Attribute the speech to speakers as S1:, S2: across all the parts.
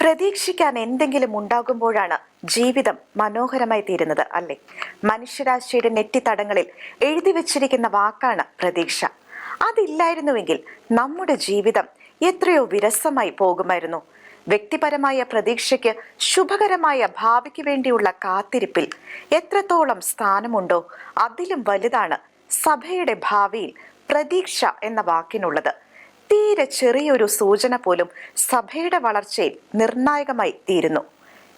S1: പ്രതീക്ഷിക്കാൻ എന്തെങ്കിലും ഉണ്ടാകുമ്പോഴാണ് ജീവിതം മനോഹരമായി തീരുന്നത്, അല്ലേ? മനുഷ്യരാശിയുടെ നെറ്റിത്തടങ്ങളിൽ എഴുതി വച്ചിരിക്കുന്ന വാക്കാണ് പ്രതീക്ഷ. അതില്ലായിരുന്നുവെങ്കിൽ നമ്മുടെ ജീവിതം എത്രയോ വിരസമായി പോകുമായിരുന്നു. വ്യക്തിപരമായ പ്രതീക്ഷയ്ക്ക് ശുഭകരമായ ഭാവിക്ക് വേണ്ടിയുള്ള കാത്തിരിപ്പിൽ എത്രത്തോളം സ്ഥാനമുണ്ടോ അതിലും വലുതാണ് സഭയുടെ ഭാവിയിൽ പ്രതീക്ഷ എന്ന വാക്കിനുള്ളത്. തീരെ ചെറിയൊരു സൂചന പോലും സഭയുടെ വളർച്ചയിൽ നിർണായകമായി തീരുന്നു.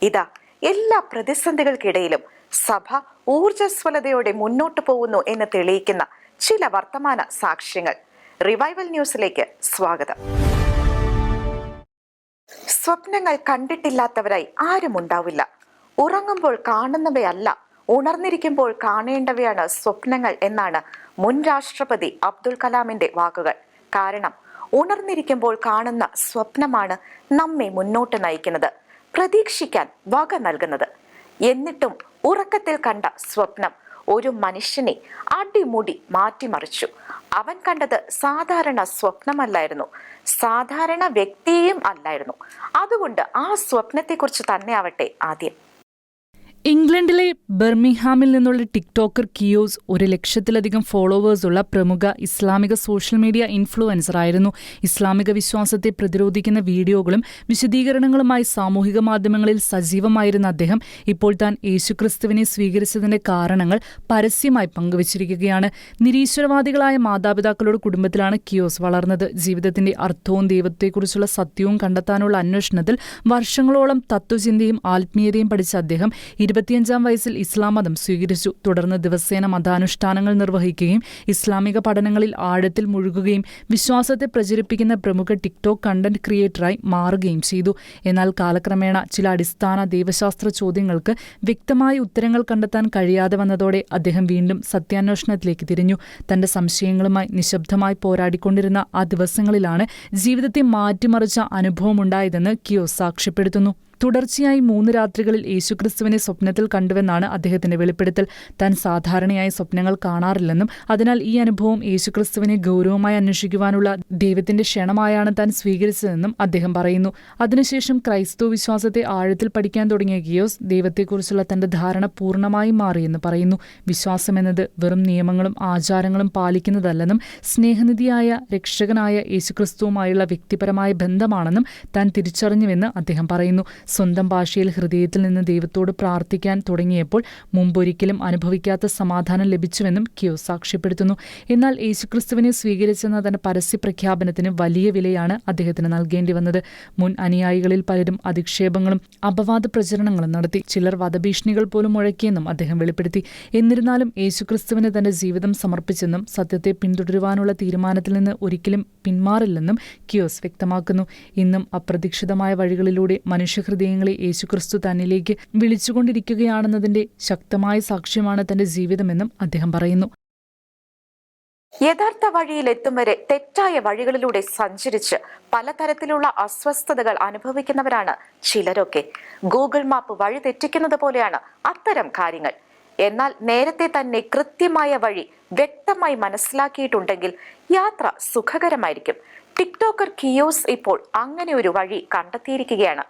S1: ഇതാ, എല്ലാ പ്രതിസന്ധികൾക്കിടയിലും സഭ ഊർജ്ജസ്വലതയോടെ മുന്നോട്ടു പോകുന്നു എന്ന് തെളിയിക്കുന്ന ചില വർത്തമാന സാക്ഷ്യങ്ങൾ. റിവൈവൽ ന്യൂസിലേക്ക് സ്വാഗതം. സ്വപ്നങ്ങൾ കണ്ടിട്ടില്ലാത്തവരായി ആരും ഉണ്ടാവില്ല. ഉറങ്ങുമ്പോൾ കാണുന്നവയല്ല, ഉണർന്നിരിക്കുമ്പോൾ കാണേണ്ടവയാണ് സ്വപ്നങ്ങൾ എന്നാണ് മുൻ രാഷ്ട്രപതി അബ്ദുൽ കലാമിന്റെ വാക്കുകൾ. കാരണം ഉണർന്നിരിക്കുമ്പോൾ കാണുന്ന സ്വപ്നമാണ് നമ്മെ മുന്നോട്ട് നയിക്കുന്നത്, പ്രതീക്ഷിക്കാൻ വക നൽകുന്നത്. എന്നിട്ടും ഉറക്കത്തിൽ കണ്ട സ്വപ്നം ഒരു മനുഷ്യനെ അടിമുടി മാറ്റിമറിച്ചു. അവൻ കണ്ടത് സാധാരണ സ്വപ്നമല്ലായിരുന്നു, സാധാരണ വ്യക്തിയും അല്ലായിരുന്നു. അതുകൊണ്ട് ആ സ്വപ്നത്തെക്കുറിച്ച് തന്നെ ആവട്ടെ ആദ്യം.
S2: ഇംഗ്ലണ്ടിലെ ബർമിംഗ്ഹാമിൽ നിന്നുള്ള ടിക്ടോക്കർ കിയോസ് 1,00,000-ലധികം ഫോളോവേഴ്സുള്ള പ്രമുഖ ഇസ്ലാമിക സോഷ്യൽ മീഡിയ ഇൻഫ്ലുവൻസർ ആയിരുന്നു. ഇസ്ലാമിക വിശ്വാസത്തെ പ്രതിരോധിക്കുന്ന വീഡിയോകളും വിശദീകരണങ്ങളുമായി സാമൂഹിക മാധ്യമങ്ങളിൽ സജീവമായിരുന്ന അദ്ദേഹം ഇപ്പോൾ താൻ യേശുക്രിസ്തുവിനെ സ്വീകരിച്ചതിന്റെ കാരണങ്ങൾ പരസ്യമായി പങ്കുവച്ചിരിക്കുകയാണ്. നിരീശ്വരവാദികളായ മാതാപിതാക്കളുടെ കുടുംബത്തിലാണ് കിയോസ് വളർന്നത്. ജീവിതത്തിന്റെ അർത്ഥവും ദൈവത്തെക്കുറിച്ചുള്ള സത്യവും കണ്ടെത്താനുള്ള അന്വേഷണത്തിൽ വർഷങ്ങളോളം തത്വചിന്തയും ആത്മീയതയും പഠിച്ച അദ്ദേഹം 25-ാം വയസ്സിൽ ഇസ്ലാം മതം സ്വീകരിച്ചു. തുടർന്ന് ദിവസേന മതാനുഷ്ഠാനങ്ങൾ നിർവഹിക്കുകയും ഇസ്ലാമിക പഠനങ്ങളിൽ ആഴത്തിൽ മുഴുകുകയും വിശ്വാസത്തെ പ്രചരിപ്പിക്കുന്ന പ്രമുഖ ടിക്ടോക്ക് കണ്ടന്റ് ക്രിയേറ്ററായി മാറുകയും ചെയ്തു. എന്നാൽ കാലക്രമേണ ചില അടിസ്ഥാന ദൈവശാസ്ത്ര ചോദ്യങ്ങൾക്ക് വ്യക്തമായ ഉത്തരങ്ങൾ കണ്ടെത്താൻ കഴിയാതെ വന്നതോടെ അദ്ദേഹം വീണ്ടും സത്യാന്വേഷണത്തിലേക്ക് തിരിഞ്ഞു. തന്റെ സംശയങ്ങളുമായി നിശബ്ദമായി പോരാടിക്കൊണ്ടിരുന്ന ആ ദിവസങ്ങളിലാണ് ജീവിതത്തെ മാറ്റിമറിച്ച അനുഭവമുണ്ടായതെന്ന് കിയോസ് സാക്ഷ്യപ്പെടുത്തുന്നു. തുടർച്ചയായി 3 രാത്രികളിൽ യേശുക്രിസ്തുവിനെ സ്വപ്നത്തിൽ കണ്ടുവെന്നാണ് അദ്ദേഹത്തിന്റെ വെളിപ്പെടുത്തൽ. താൻ സാധാരണയായി സ്വപ്നങ്ങൾ കാണാറില്ലെന്നും അതിനാൽ ഈ അനുഭവം യേശുക്രിസ്തുവിനെ ഗൗരവമായി അന്വേഷിക്കുവാനുള്ള ദൈവത്തിന്റെ ക്ഷണമായാണ് താൻ സ്വീകരിച്ചതെന്നും അദ്ദേഹം പറയുന്നു. അതിനുശേഷം ക്രൈസ്തവ വിശ്വാസത്തെ ആഴത്തിൽ പഠിക്കാൻ തുടങ്ങിയ കിയോസ് ദൈവത്തെക്കുറിച്ചുള്ള തന്റെ ധാരണ പൂർണ്ണമായും മാറിയെന്ന് പറയുന്നു. വിശ്വാസമെന്നത് വെറും നിയമങ്ങളും ആചാരങ്ങളും പാലിക്കുന്നതല്ലെന്നും സ്നേഹനിധിയായ രക്ഷകനായ യേശുക്രിസ്തുവുമായുള്ള വ്യക്തിപരമായ ബന്ധമാണെന്നും താൻ തിരിച്ചറിഞ്ഞുവെന്ന് അദ്ദേഹം പറയുന്നു. സ്വന്തം ഭാഷയിൽ ഹൃദയത്തിൽ നിന്ന് ദൈവത്തോട് പ്രാർത്ഥിക്കാൻ തുടങ്ങിയപ്പോൾ മുമ്പൊരിക്കലും അനുഭവിക്കാത്ത സമാധാനം ലഭിച്ചുവെന്നും കിയോസ് സാക്ഷ്യപ്പെടുത്തുന്നു. എന്നാൽ യേശുക്രിസ്തുവിനെ സ്വീകരിച്ചെന്ന തന്റെ പരസ്യ പ്രഖ്യാപനത്തിന് വലിയ വിലയാണ് അദ്ദേഹത്തിന് നൽകേണ്ടി വന്നത്. മുൻ അനുയായികളിൽ പലരും അധിക്ഷേപങ്ങളും അപവാദ പ്രചരണങ്ങളും നടത്തി. ചിലർ വധഭീഷണികൾ പോലും മുഴക്കിയെന്നും അദ്ദേഹം വെളിപ്പെടുത്തി. എന്നിരുന്നാലും യേശുക്രിസ്തുവിന് തന്റെ ജീവിതം സമർപ്പിച്ചെന്നും സത്യത്തെ പിന്തുടരുവാനുള്ള തീരുമാനത്തിൽ നിന്ന് ഒരിക്കലും പിന്മാറില്ലെന്നും കിയോസ് വ്യക്തമാക്കുന്നു. ഇന്നും അപ്രതീക്ഷിതമായ വഴികളിലൂടെ മനുഷ്യഹൃദയങ്ങളെ യേശുക്രിസ്തു തന്നിലേക്ക് വിളിച്ചുകൊണ്ടിരിക്കുകയാണെന്നതിന്റെ ശക്തമായ സാക്ഷ്യമാണ് തന്റെ ജീവിതമെന്നും അദ്ദേഹം പറയുന്നു.
S1: യഥാർത്ഥ വഴിയിൽ എത്തും വരെ തെറ്റായ വഴികളിലൂടെ സഞ്ചരിച്ച് പലതരത്തിലുള്ള അസ്വസ്ഥതകൾ അനുഭവിക്കുന്നവരാണ് ചിലരൊക്കെ. ഗൂഗിൾ മാപ്പ് വഴി തെറ്റിക്കുന്നത് പോലെയാണ് അത്തരം കാര്യങ്ങൾ. എന്നാൽ നേരത്തെ തന്നെ കൃത്യമായ വഴി വ്യക്തമായി മനസ്സിലാക്കിയിട്ടുണ്ടെങ്കിൽ യാത്ര സുഖകരമായിരിക്കും. ടിക്ടോക്കർ കിയോസ് ഇപ്പോൾ അങ്ങനെ ഒരു വഴി കണ്ടെത്തിയിരിക്കുകയാണ്.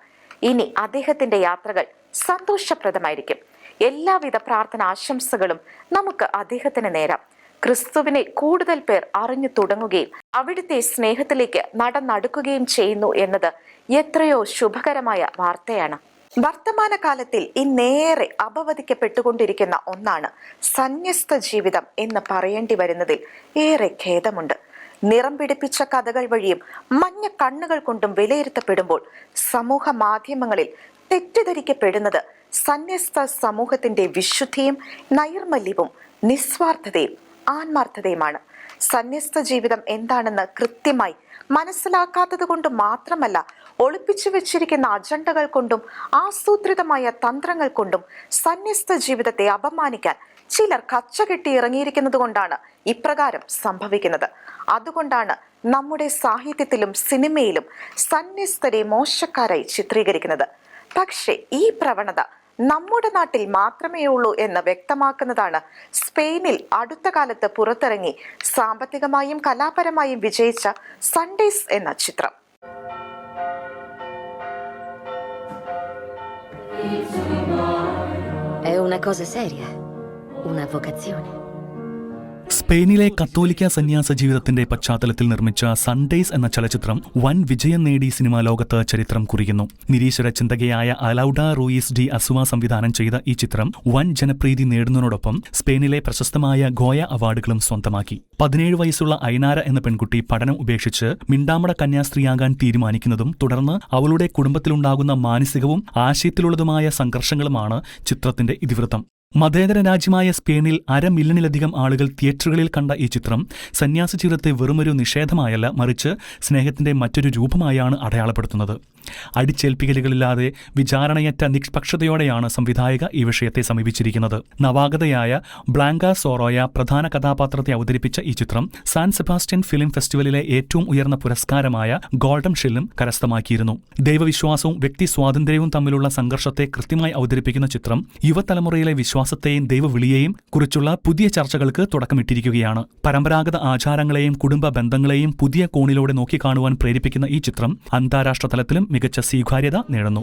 S1: ഇനി അദ്ദേഹത്തിന്റെ യാത്രകൾ സന്തോഷപ്രദമായിരിക്കും. എല്ലാവിധ പ്രാർത്ഥന ആശംസകളും നമുക്ക് അദ്ദേഹത്തിന് നേരാം. ക്രിസ്തുവിനെ കൂടുതൽ പേർ അറിഞ്ഞു തുടങ്ങുകയും അവിടുത്തെ സ്നേഹത്തിലേക്ക് നടന്നടുക്കുകയും ചെയ്യുന്നു എന്നത് എത്രയോ ശുഭകരമായ വാർത്തയാണ്. വർത്തമാനകാലത്തിൽ ഇന്നേറെ അപവദിക്കപ്പെട്ടുകൊണ്ടിരിക്കുന്ന ഒന്നാണ് സന്യസ്ത ജീവിതം എന്ന് പറയേണ്ടി വരുന്നതിൽ ഏറെ ഖേദമുണ്ട്. നിറം പിടിപ്പിച്ച കഥകൾ വഴിയും മഞ്ഞ കണ്ണുകൾ കൊണ്ടും വിലയിരുത്തപ്പെടുമ്പോൾ സമൂഹ മാധ്യമങ്ങളിൽ തെറ്റിദ്ധരിക്കപ്പെടുന്നത് സന്യസ്ത സമൂഹത്തിന്റെ വിശുദ്ധിയും നൈർമല്യവും നിസ്വാർത്ഥതയും ആത്മാർത്ഥതയുമാണ്. സന്യസ്ത ജീവിതം എന്താണെന്ന് കൃത്യമായി മനസ്സിലാക്കാത്തത് കൊണ്ട് മാത്രമല്ല, ഒളിപ്പിച്ചു വെച്ചിരിക്കുന്ന അജണ്ടകൾ കൊണ്ടും ആസൂത്രിതമായ തന്ത്രങ്ങൾ കൊണ്ടും സന്യസ്ത ജീവിതത്തെ അപമാനിക്കാൻ ചിലർ കച്ചകെട്ടി ഇറങ്ങിയിരിക്കുന്നത് കൊണ്ടാണ് ഇപ്രകാരം സംഭവിക്കുന്നത്. അതുകൊണ്ടാണ് നമ്മുടെ സാഹിത്യത്തിലും സിനിമയിലും സന്യസ്തരെ മോശക്കാരായി ചിത്രീകരിക്കുന്നത്. പക്ഷേ ഈ പ്രവണത നമ്മുടെ നാട്ടിൽ മാത്രമേ ഉള്ളൂ എന്ന് വ്യക്തമാക്കുന്നതാണ് സ്പെയിനിൽ അടുത്ത കാലത്ത് പുറത്തിറങ്ങി സാമ്പത്തികമായും കലാപരമായും വിജയിച്ച സൺഡേസ് എന്ന ചിത്രം.
S3: È una cosa seria, una vocazione.
S4: സ്പെയിനിലെ കത്തോലിക്ക സന്യാസ ജീവിതത്തിന്റെ പശ്ചാത്തലത്തിൽ നിർമ്മിച്ച സൺഡേസ് എന്ന ചലച്ചിത്രം വൻ വിജയം നേടി സിനിമാ ലോകത്ത് ചരിത്രം കുറിക്കുന്നു. നിരീശ്വര ചിന്തകയായ അലൗഡ റൂയിസ് ഡി അസുവ സംവിധാനം ചെയ്ത ഈ ചിത്രം വൻ ജനപ്രീതി നേടുന്നതിനോടൊപ്പം സ്പെയിനിലെ പ്രശസ്തമായ ഗോയ അവാർഡുകളും സ്വന്തമാക്കി. 17 വയസ്സുള്ള ഐനാര എന്ന പെൺകുട്ടി പഠനം ഉപേക്ഷിച്ച് മിണ്ടാമട കന്യാസ്ത്രീയാകാൻ തീരുമാനിക്കുന്നതും തുടർന്ന് അവളുടെ കുടുംബത്തിലുണ്ടാകുന്ന മാനസികവും ആശയത്തിലുള്ളതുമായ സംഘർഷങ്ങളുമാണ് ചിത്രത്തിന്റെ ഇതിവൃത്തം. മതേതര രാജ്യമായ സ്പെയിനിൽ 500 മില്യണിലധികം ആളുകൾ തിയേറ്ററുകളിൽ കണ്ട ഈ ചിത്രം സന്യാസ ജീവിതത്തെ വെറുമൊരു നിഷേധമായല്ല, മറിച്ച് സ്നേഹത്തിന്റെ മറ്റൊരു രൂപമായാണ് അടയാളപ്പെടുത്തുന്നത്. അടിച്ചേൽപ്പിക്കലുകളില്ലാതെ വിചാരണയറ്റ നിഷ്പക്ഷതയോടെയാണ് സംവിധായക ഈ വിഷയത്തെ സമീപിച്ചിരിക്കുന്നത്. നവാഗതയായ ബ്ലാങ്ക സോറോയ പ്രധാന കഥാപാത്രത്തെ അവതരിപ്പിച്ച ഈ ചിത്രം സാൻ സെബാസ്റ്റ്യൻ ഫിലിം ഫെസ്റ്റിവലിലെ ഏറ്റവും ഉയർന്ന പുരസ്കാരമായ ഗോൾഡൻ ഷില്ലും കരസ്ഥമാക്കിയിരുന്നു. ദൈവവിശ്വാസവും വ്യക്തി സ്വാതന്ത്ര്യവും തമ്മിലുള്ള സംഘർഷത്തെ കൃത്യമായി അവതരിപ്പിക്കുന്ന ചിത്രം യുവതലമുറയിലെ വിശ്വാസത്തെയും ദൈവവിളിയെയും കുറിച്ചുള്ള പുതിയ ചർച്ചകൾക്ക് തുടക്കമിട്ടിരിക്കുകയാണ്. പരമ്പരാഗത ആചാരങ്ങളെയും കുടുംബ ബന്ധങ്ങളെയും പുതിയ കോണിലൂടെ നോക്കിക്കാണുവാൻ പ്രേരിപ്പിക്കുന്ന ഈ ചിത്രം അന്താരാഷ്ട്ര തലത്തിലും മികച്ച സ്വീകാര്യത നേടുന്നു.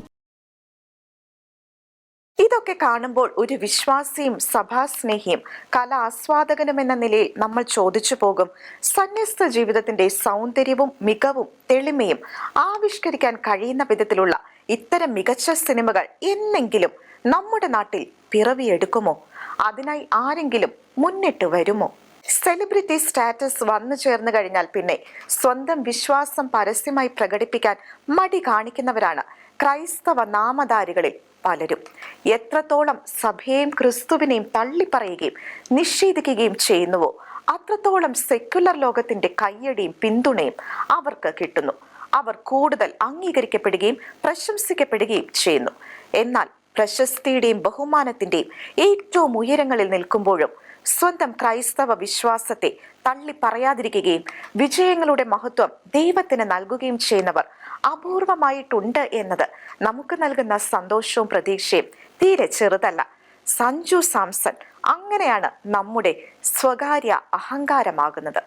S1: ഇതൊക്കെ കാണുമ്പോൾ ഒരു വിശ്വാസിയും സഭാസ്നേഹിയും കലാസ്വാദകനും എന്ന നിലയിൽ നമ്മൾ ചോദിച്ചു പോകും, സന്യസ്ത ജീവിതത്തിന്റെ സൗന്ദര്യവും മികവും തെളിമയും ആവിഷ്കരിക്കാൻ കഴിയുന്ന വിധത്തിലുള്ള ഇത്തരം മികച്ച സിനിമകൾ എന്നെങ്കിലും നമ്മുടെ നാട്ടിൽ പിറവിയെടുക്കുമോ? അതിനായി ആരെങ്കിലും മുന്നിട്ട് വരുമോ? സെലിബ്രിറ്റി സ്റ്റാറ്റസ് വന്നു ചേർന്ന് കഴിഞ്ഞാൽ പിന്നെ സ്വന്തം വിശ്വാസം പരസ്യമായി പ്രകടിപ്പിക്കാൻ മടി കാണിക്കുന്നവരാണ് ക്രൈസ്തവ നാമധാരികളിൽ പലരും. എത്രത്തോളം സഭയെയും ക്രിസ്തുവിനെയും തള്ളിപ്പറയുകയും നിഷേധിക്കുകയും ചെയ്യുന്നുവോ അത്രത്തോളം സെക്യുലർ ലോകത്തിന്റെ കയ്യടിയും പിന്തുണയും അവർക്ക് കിട്ടുന്നു. അവർ കൂടുതൽ അംഗീകരിക്കപ്പെടുകയും പ്രശംസിക്കപ്പെടുകയും ചെയ്യുന്നു. എന്നാൽ പ്രശസ്തിയുടെയും ബഹുമാനത്തിന്റെയും ഏറ്റവും ഉയരങ്ങളിൽ നിൽക്കുമ്പോഴും സ്വന്തം ക്രൈസ്തവ വിശ്വാസത്തെ തള്ളിപ്പറയാതിരിക്കുകയും വിജയങ്ങളുടെ മഹത്വം ദൈവത്തിന് നൽകുകയും ചെയ്യുന്നവർ അപൂർവമായിട്ടുണ്ട് എന്നത് നമുക്ക് നൽകുന്ന സന്തോഷവും പ്രതീക്ഷയും തീരെ ചെറുതല്ല. സഞ്ജു സാംസൺ അങ്ങനെയാണ് നമ്മുടെ സ്വകാര്യ അഹങ്കാരമാകുന്നത്.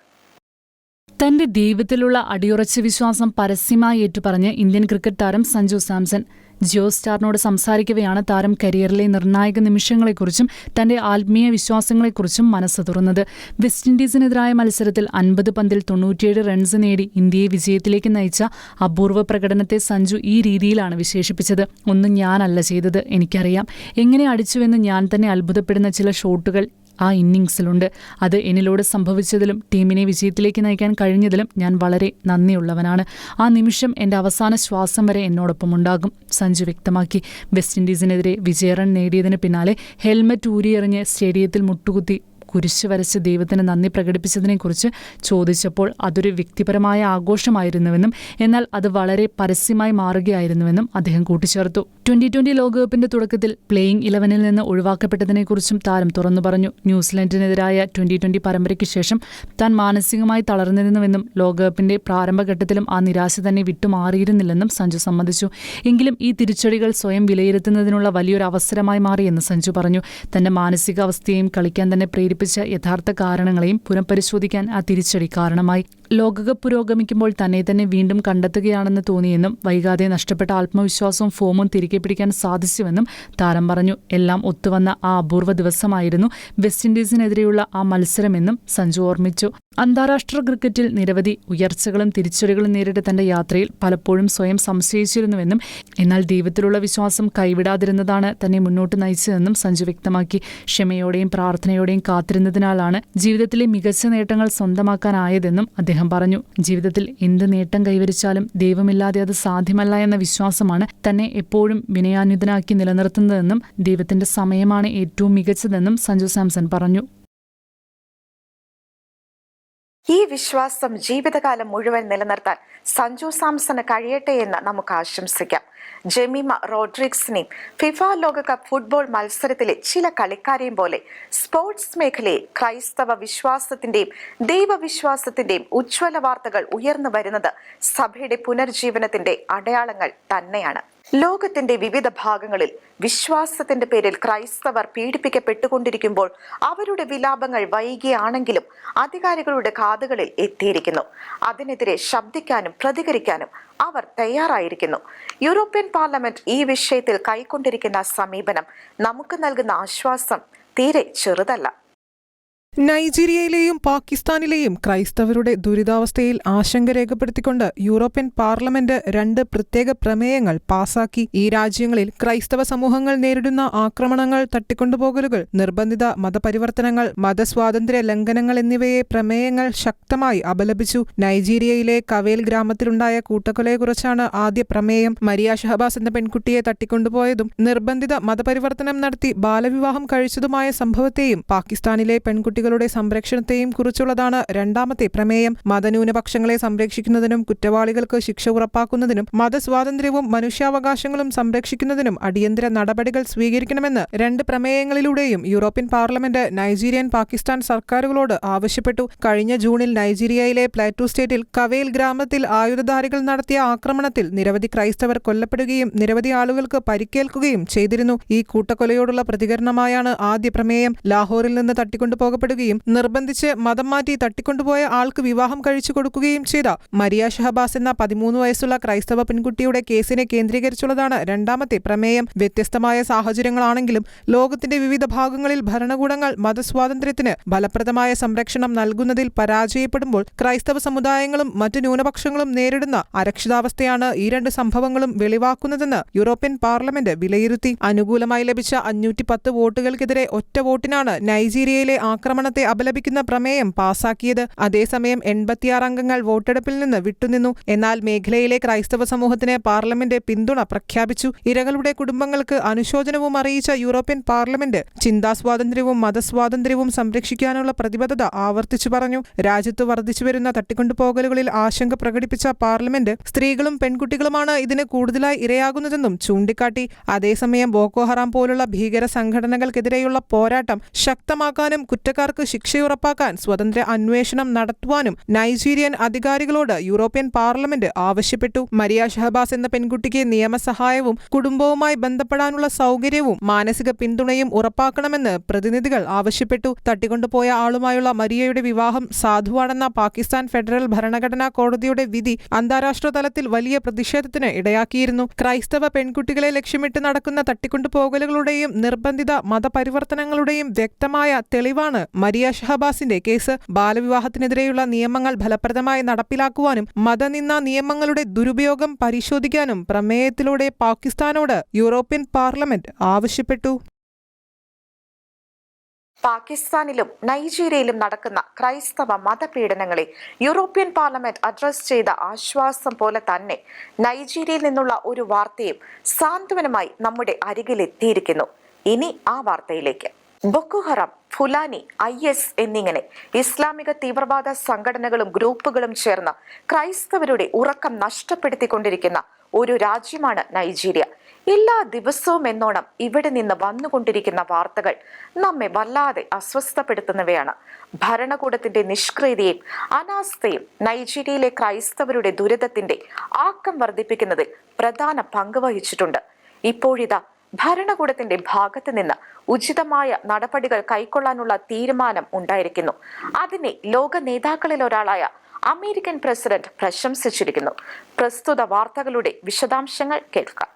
S2: തന്റെ ദൈവത്തിലുള്ള അടിയുറച്ച വിശ്വാസം പരസ്യമായി ഏറ്റുപറഞ്ഞ് ഇന്ത്യൻ ക്രിക്കറ്റ് താരം സഞ്ജു സാംസൺ ജിയോ സ്റ്റാറിനോട് സംസാരിക്കവെയാണ് താരം കരിയറിലെ നിർണായക നിമിഷങ്ങളെക്കുറിച്ചും തന്റെ ആത്മീയ വിശ്വാസങ്ങളെക്കുറിച്ചും മനസ്സ് തുറന്നത്. വെസ്റ്റ് ഇൻഡീസിനെതിരായ മത്സരത്തിൽ 50 പന്തിൽ 97 റൺസ് നേടി ഇന്ത്യയെ വിജയത്തിലേക്ക് നയിച്ച അപൂർവ പ്രകടനത്തെ സഞ്ജു ഈ രീതിയിലാണ് വിശേഷിപ്പിച്ചത്. ഒന്നും ഞാനല്ല ചെയ്തത്, എനിക്കറിയാം. എങ്ങനെ അടിച്ചുവെന്ന് ഞാൻ തന്നെ അത്ഭുതപ്പെടുന്ന ചില ഷോട്ടുകൾ ആ ഇന്നിംഗ്സിലുണ്ട്. അത് എന്നിലൂടെ സംഭവിച്ചതിലും ടീമിനെ വിജയത്തിലേക്ക് നയിക്കാൻ കഴിഞ്ഞതിലും ഞാൻ വളരെ നന്ദിയുള്ളവനാണ്. ആ നിമിഷം എൻ്റെ അവസാന ശ്വാസം വരെ എന്നോടൊപ്പം ഉണ്ടാകും, സഞ്ജു വ്യക്തമാക്കി. വെസ്റ്റ് ഇൻഡീസിനെതിരെ വിജയ റൺ നേടിയതിന് പിന്നാലെ ഹെൽമറ്റ് ഊരിയെറിഞ്ഞ് സ്റ്റേഡിയത്തിൽ മുട്ടുകുത്തി കുരിശ് വരച്ച് ദൈവത്തിന് നന്ദി പ്രകടിപ്പിച്ചതിനെക്കുറിച്ച് ചോദിച്ചപ്പോൾ അതൊരു വ്യക്തിപരമായ ആഘോഷമായിരുന്നുവെന്നും എന്നാൽ അത് വളരെ പരസ്യമായി മാറുകയായിരുന്നുവെന്നും അദ്ദേഹം കൂട്ടിച്ചേർത്തു. 2020 ലോകകപ്പിന്റെ തുടക്കത്തിൽ പ്ലേയിങ് 11-ൽ നിന്ന് ഒഴിവാക്കപ്പെട്ടതിനെക്കുറിച്ചും താരം തുറന്നു പറഞ്ഞു. ന്യൂസിലൻഡിനെതിരായ 2020 പരമ്പരയ്ക്ക് ശേഷം താൻ മാനസികമായി തളർന്നിരുന്നുവെന്നും ലോകകപ്പിന്റെ പ്രാരംഭഘട്ടത്തിലും ആ നിരാശ തന്നെ വിട്ടുമാറിയിരുന്നില്ലെന്നും സഞ്ജു സമ്മതിച്ചു. എങ്കിലും ഈ തിരിച്ചടികൾ സ്വയം വിലയിരുത്തുന്നതിനുള്ള വലിയൊരു അവസരമായി മാറിയെന്ന് സഞ്ജു പറഞ്ഞു. തന്റെ മാനസികാവസ്ഥയെയും കളിക്കാൻ തന്നെ പ്രേരിപ്പിച്ച യഥാർത്ഥ കാരണങ്ങളെയും പുനഃപരിശോധിക്കാൻ ആ തിരിച്ചടി കാരണമായി. ലോകകപ്പ് പുരോഗമിക്കുമ്പോൾ തന്നെ വീണ്ടും കണ്ടെത്തുകയാണെന്ന് തോന്നിയെന്നും വൈകാതെ നഷ്ടപ്പെട്ട ആത്മവിശ്വാസവും ഫോമും തിരികെ പിടിക്കാൻ സാധിച്ചുവെന്നും താരം പറഞ്ഞു. എല്ലാം ഒത്തുവന്ന ആ അപൂർവ ദിവസമായിരുന്നു വെസ്റ്റ് ഇൻഡീസിനെതിരെയുള്ള ആ മത്സരമെന്നും സഞ്ജു ഓർമ്മിച്ചു. അന്താരാഷ്ട്ര ക്രിക്കറ്റിൽ നിരവധി ഉയർച്ചകളും തിരിച്ചടികളും നേരിട്ട തന്റെ യാത്രയിൽ പലപ്പോഴും സ്വയം സംശയിച്ചിരുന്നുവെന്നും എന്നാൽ ദൈവത്തിലുള്ള വിശ്വാസം കൈവിടാതിരുന്നതാണ് തന്നെ മുന്നോട്ട് നയിച്ചതെന്നും സഞ്ജു വ്യക്തമാക്കി. ക്ഷമയോടെയും പ്രാർത്ഥനയോടെയും കാത്തിരുന്നതിനാലാണ് ജീവിതത്തിലെ മികച്ച നേട്ടങ്ങൾ സ്വന്തമാക്കാനായതെന്നും അദ്ദേഹം പറഞ്ഞു. ജീവിതത്തിൽ എന്ത് നേട്ടം കൈവരിച്ചാലും ദൈവമില്ലാതെ അത് സാധ്യമല്ല എന്ന വിശ്വാസമാണ് തന്നെ എപ്പോഴും വിനയാന്വിതനാക്കി നിലനിർത്തുന്നതെന്നും ദൈവത്തിന്റെ സമയമാണ് ഏറ്റവും മികച്ചതെന്നും സഞ്ജു സാംസൺ പറഞ്ഞു.
S1: ഈ വിശ്വാസം ജീവിതകാലം മുഴുവൻ നിലനിർത്താൻ സഞ്ജു സാംസണ് കഴിയട്ടെ എന്ന് നമുക്ക് ആശംസിക്കാം. ജെമിമ റോഡ്രിഗ്സിനെയും ഫിഫ ലോകകപ്പ് ഫുട്ബോൾ മത്സരത്തിലെ ചില കളിക്കാരെയും പോലെ സ്പോർട്സ് മേഖലയിൽ ക്രൈസ്തവ വിശ്വാസത്തിന്റെയും ദൈവവിശ്വാസത്തിന്റെയും ഉജ്ജ്വല വാർത്തകൾ ഉയർന്നു വരുന്നത് സഭയുടെ പുനർജീവനത്തിന്റെ അടയാളങ്ങൾ തന്നെയാണ്. ലോകത്തിന്റെ വിവിധ ഭാഗങ്ങളിൽ വിശ്വാസത്തിന്റെ പേരിൽ ക്രൈസ്തവർ പീഡിപ്പിക്കപ്പെട്ടുകൊണ്ടിരിക്കുമ്പോൾ അവരുടെ വിലാപങ്ങൾ വൈകിയാണെങ്കിലും അധികാരികളുടെ കാതുകളിൽ എത്തിയിരിക്കുന്നു. അതിനെതിരെ ശബ്ദിക്കാനും പ്രതികരിക്കാനും അവർ തയ്യാറായിരിക്കുന്നു. യൂറോപ്യൻ പാർലമെന്റ് ഈ വിഷയത്തിൽ കൈക്കൊണ്ടിരിക്കുന്ന സമീപനം നമുക്ക് നൽകുന്ന ആശ്വാസം തീരെ ചെറുതല്ല.
S5: നൈജീരിയയിലെയും പാകിസ്ഥാനിലെയും ക്രൈസ്തവരുടെ ദുരിതാവസ്ഥയിൽ ആശങ്ക രേഖപ്പെടുത്തിക്കൊണ്ട് യൂറോപ്യൻ പാർലമെന്റ് 2 പ്രത്യേക പ്രമേയങ്ങൾ പാസാക്കി. ഈ രാജ്യങ്ങളിൽ ക്രൈസ്തവ സമൂഹങ്ങൾ നേരിടുന്ന ആക്രമണങ്ങൾ, തട്ടിക്കൊണ്ടുപോകലുകൾ, നിർബന്ധിത മതപരിവർത്തനങ്ങൾ, മതസ്വാതന്ത്ര്യ ലംഘനങ്ങൾ എന്നിവയെ പ്രമേയങ്ങൾ ശക്തമായി അപലപിച്ചു. നൈജീരിയയിലെ കവേൽ ഗ്രാമത്തിലുണ്ടായ കൂട്ടക്കൊലയെക്കുറിച്ചാണ് ആദ്യ പ്രമേയം. മരിയ ഷഹബാസ് എന്ന പെൺകുട്ടിയെ തട്ടിക്കൊണ്ടുപോയതും നിർബന്ധിത മതപരിവർത്തനം നടത്തി ബാലവിവാഹം കഴിച്ചതുമായ സംഭവത്തെയും പാകിസ്ഥാനിലെ പെൺകുട്ടികളുടെ സംരക്ഷണത്തെയും കുറിച്ചുള്ളതാണ് രണ്ടാമത്തെ പ്രമേയം. മതന്യൂനപക്ഷങ്ങളെ സംരക്ഷിക്കുന്നതിനും കുറ്റവാളികൾക്ക് ശിക്ഷ ഉറപ്പാക്കുന്നതിനും മതസ്വാതന്ത്ര്യവും മനുഷ്യാവകാശങ്ങളും സംരക്ഷിക്കുന്നതിനും അടിയന്തര നടപടികൾ സ്വീകരിക്കണമെന്ന് 2 പ്രമേയങ്ങളിലൂടെയും യൂറോപ്യൻ പാർലമെന്റ് നൈജീരിയൻ, പാകിസ്ഥാൻ സർക്കാരുകളോട് ആവശ്യപ്പെട്ടു. കഴിഞ്ഞ ജൂണിൽ നൈജീരിയയിലെ പ്ലാറ്റു സ്റ്റേറ്റിൽ കവേൽ ഗ്രാമത്തിൽ ആയുധധാരികൾ നടത്തിയ ആക്രമണത്തിൽ നിരവധി ക്രൈസ്തവർ കൊല്ലപ്പെടുകയും നിരവധി ആളുകൾക്ക് പരിക്കേൽക്കുകയും ചെയ്തിരുന്നു. ഈ കൂട്ടക്കൊലയോടുള്ള പ്രതികരണമായാണ് ആദ്യ പ്രമേയം. ലാഹോറിൽ നിന്ന് തട്ടിക്കൊണ്ടുപോകപ്പെടുകയും നിർബന്ധിച്ച് മതം മാറ്റി തട്ടിക്കൊണ്ടുപോയ ആൾക്ക് വിവാഹം കഴിച്ചു കൊടുക്കുകയും ചെയ്ത മരിയ ഷഹബാസ് എന്ന 13 വയസ്സുള്ള ക്രൈസ്തവ പെൺകുട്ടിയുടെ കേസിനെ കേന്ദ്രീകരിച്ചുള്ളതാണ് രണ്ടാമത്തെ പ്രമേയം. വ്യത്യസ്തമായ സാഹചര്യങ്ങളാണെങ്കിലും ലോകത്തിന്റെ വിവിധ ഭാഗങ്ങളിൽ ഭരണകൂടങ്ങൾ മതസ്വാതന്ത്ര്യത്തിന് ഫലപ്രദമായ സംരക്ഷണം നൽകുന്നതിൽ പരാജയപ്പെടുമ്പോൾ ക്രൈസ്തവ സമുദായങ്ങളും മറ്റ് ന്യൂനപക്ഷങ്ങളും നേരിടുന്ന അരക്ഷിതാവസ്ഥയാണ് ഈ 2 സംഭവങ്ങളും വെളിവാക്കുന്നതെന്ന് യൂറോപ്യൻ പാർലമെന്റ് വിലയിരുത്തി. അനുകൂലമായി ലഭിച്ച 510 വോട്ടുകൾക്കെതിരെ ഒറ്റ വോട്ടിനാണ് നൈജീരിയയിലെ ആക്രമണത്തെ അപലപിക്കുന്ന പ്രമേയം പാസാക്കിയത്. അതേസമയം 86 അംഗങ്ങൾ വോട്ടെടുപ്പിൽ നിന്ന് വിട്ടുനിന്നു. എന്നാൽ മേഖലയിലെ ക്രൈസ്തവ സമൂഹത്തിന് പാർലമെന്റ് പിന്തുണ പ്രഖ്യാപിച്ചു. ഇരകളുടെ കുടുംബങ്ങൾക്ക് അനുശോചനവും അറിയിച്ച യൂറോപ്യൻ പാർലമെന്റ് ചിന്താസ്വാതന്ത്ര്യവും മതസ്വാതന്ത്ര്യവും സംരക്ഷിക്കാനുള്ള പ്രതിബദ്ധത ആവർത്തിച്ചു പറഞ്ഞു. രാജ്യത്ത് വർദ്ധിച്ചുവരുന്ന തട്ടിക്കൊണ്ടുപോകലുകളിൽ ആശങ്ക പ്രകടിപ്പിച്ച പാർലമെന്റ് സ്ത്രീകളും പെൺകുട്ടികളുമാണ് ഇതിന് കൂടുതലായി ഇരയാകുന്നതെന്നും ചൂണ്ടിക്കാട്ടി. അതേസമയം ബോക്കോ ഹറാം പോലുള്ള ഭീകര സംഘടനകൾക്കെതിരെയുള്ള പോരാട്ടം ശക്തമാക്കാനും കുറ്റക്കാർക്ക് ശിക്ഷയുറപ്പാക്കാൻ സ്വതന്ത്ര അന്വേഷണം നടത്തുവാനും നൈജീരിയൻ അധികാരികളോട് യൂറോപ്യൻ പാർലമെന്റ് ആവശ്യപ്പെട്ടു. മരിയ ഷഹബാസ് എന്ന പെൺകുട്ടിക്ക് നിയമസഹായവും കുടുംബവുമായി ബന്ധപ്പെടാനുള്ള സൗകര്യവും മാനസിക പിന്തുണയും ഉറപ്പാക്കണമെന്ന് പ്രതിനിധികൾ ആവശ്യപ്പെട്ടു. തട്ടിക്കൊണ്ടുപോയ ആളുമായുള്ള മരിയയുടെ വിവാഹം സാധുവാണെന്ന പാകിസ്ഥാൻ ഫെഡറൽ ഭരണഘടനാ കോടതിയുടെ വിധി അന്താരാഷ്ട്ര തലത്തിൽ വലിയ പ്രതിഷേധത്തിന് ഇടയാക്കിയിരുന്നു. ക്രൈസ്തവ പെൺകുട്ടികളെ ലക്ഷ്യമിട്ട് നടക്കുന്ന തട്ടിക്കൊണ്ടുപോകലുകളുടെയും നിർബന്ധിത മതപരിവർത്തനങ്ങളുടെയും വ്യക്തമായ തെളിവാണ് മരിയ ഷഹബാസിന്റെ കേസ്. ബാലവിവാഹത്തിനെതിരെയുള്ള നിയമങ്ങൾ ഫലപ്രദമായി നടപ്പിലാക്കുവാനും മതനിന്ദ നിയമങ്ങളുടെ ദുരുപയോഗം പരിശോധിക്കാനും പ്രമേയത്തിലൂടെ പാകിസ്ഥാനോട് യൂറോപ്യൻ പാർലമെന്റ് ആവശ്യപ്പെട്ടു.
S1: പാകിസ്ഥാനിലും നൈജീരിയയിലും നടക്കുന്ന ക്രൈസ്തവ മതപീഡനങ്ങളെ യൂറോപ്യൻ പാർലമെന്റ് അഡ്രസ് ചെയ്ത ആശ്വാസം പോലെ തന്നെ നൈജീരിയയിൽ നിന്നുള്ള ഒരു വാർത്തയും സാന്ത്വനമായി നമ്മുടെ അരികിലെത്തിയിരിക്കുന്നു. ഇനി ആ വാർത്തയിലേക്ക്. ബൊക്കോ ഹറാം, ഫുലാനി, IS എന്നിങ്ങനെ ഇസ്ലാമിക തീവ്രവാദ സംഘടനകളും ഗ്രൂപ്പുകളും ചേർന്ന് ക്രൈസ്തവരുടെ ഉറക്കം നഷ്ടപ്പെടുത്തിക്കൊണ്ടിരിക്കുന്ന ഒരു രാജ്യമാണ് നൈജീരിയ. എല്ലാ ദിവസവും എന്നോണം ഇവിടെ നിന്ന് വന്നുകൊണ്ടിരിക്കുന്ന വാർത്തകൾ നമ്മെ വല്ലാതെ അസ്വസ്ഥപ്പെടുത്തുന്നവയാണ്. ഭരണകൂടത്തിന്റെ നിഷ്ക്രിയതയും അനാസ്ഥയും നൈജീരിയയിലെ ക്രൈസ്തവരുടെ ദുരിതത്തിന്റെ ആക്കം വർദ്ധിപ്പിക്കുന്നതിൽ പ്രധാന പങ്ക് വഹിച്ചിട്ടുണ്ട്. ഇപ്പോഴിതാ ഭരണകൂടത്തിന്റെ ഭാഗത്ത് നിന്ന് ഉചിതമായ നടപടികൾ കൈക്കൊള്ളാനുള്ള തീരുമാനം ഉണ്ടായിരിക്കുന്നു. അതിനെ ലോക നേതാക്കളിൽ ഒരാളായ അമേരിക്കൻ പ്രസിഡന്റ് പ്രശംസിച്ചിരിക്കുന്നു. പ്രസ്തുത വാർത്തകളുടെ വിശദാംശങ്ങൾ കേൾക്കാം.